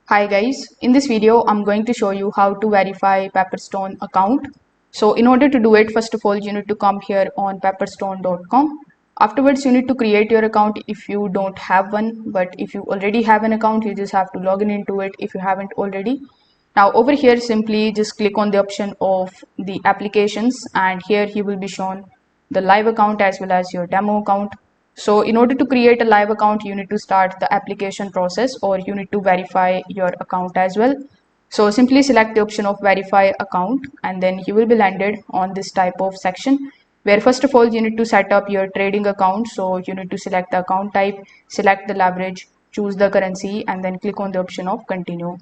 Hi guys, in this video I'm going to show you how to verify Pepperstone account. So in order to do it, first of all you need to come here on pepperstone.com. Afterwards you need to create your account if you don't have one, but if you already have an account you just have to log in into it if you haven't already. Now over here simply just click on the option of the applications, and here you will be shown the live account as well as your demo account. So in order to create a live account, you need to start the application process, or you need to verify your account as well. So simply select the option of verify account, and then you will be landed on this type of section where first of all you need to set up your trading account. So you need to select the account type, select the leverage, choose the currency, and then click on the option of continue.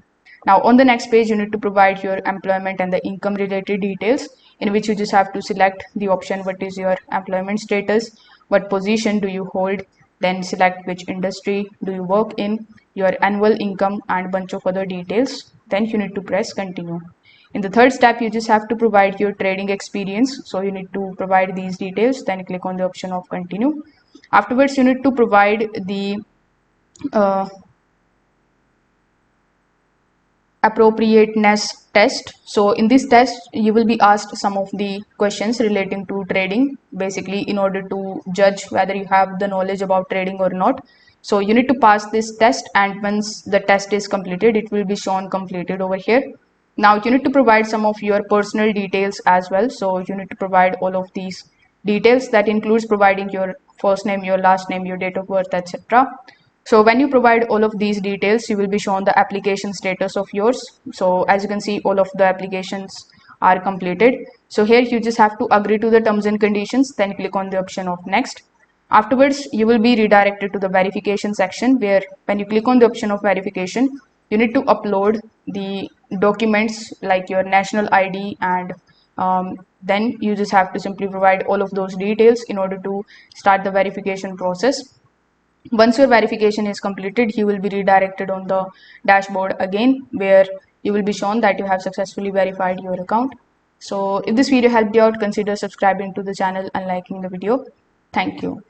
Now on the next page you need to provide your employment and the income related details, in which you just have to select the option what is your employment status, what position do you hold, then select which industry do you work in, your annual income, and bunch of other details. Then you need to press continue. In the third step you just have to provide your trading experience, so you need to provide these details, then click on the option of continue. Afterwards you need to provide the uh, appropriateness test. So in this test you will be asked some of the questions relating to trading, basically in order to judge whether you have the knowledge about trading or not. So you need to pass this test, and once the test is completed it will be shown completed over here. Now you need to provide some of your personal details as well, so you need to provide all of these details. That includes providing your first name, your last name, your date of birth, etc. So when you provide all of these details, you will be shown the application status of yours. So as you can see, all of the applications are completed. So here you just have to agree to the terms and conditions, then click on the option of next. Afterwards, you will be redirected to the verification section, where when you click on the option of verification, you need to upload the documents like your national ID, and then you just have to simply provide all of those details in order to start the verification process. Once your verification is completed, you will be redirected on the dashboard again, where you will be shown that you have successfully verified your account. So if this video helped you out, consider subscribing to the channel and liking the video. Thank you.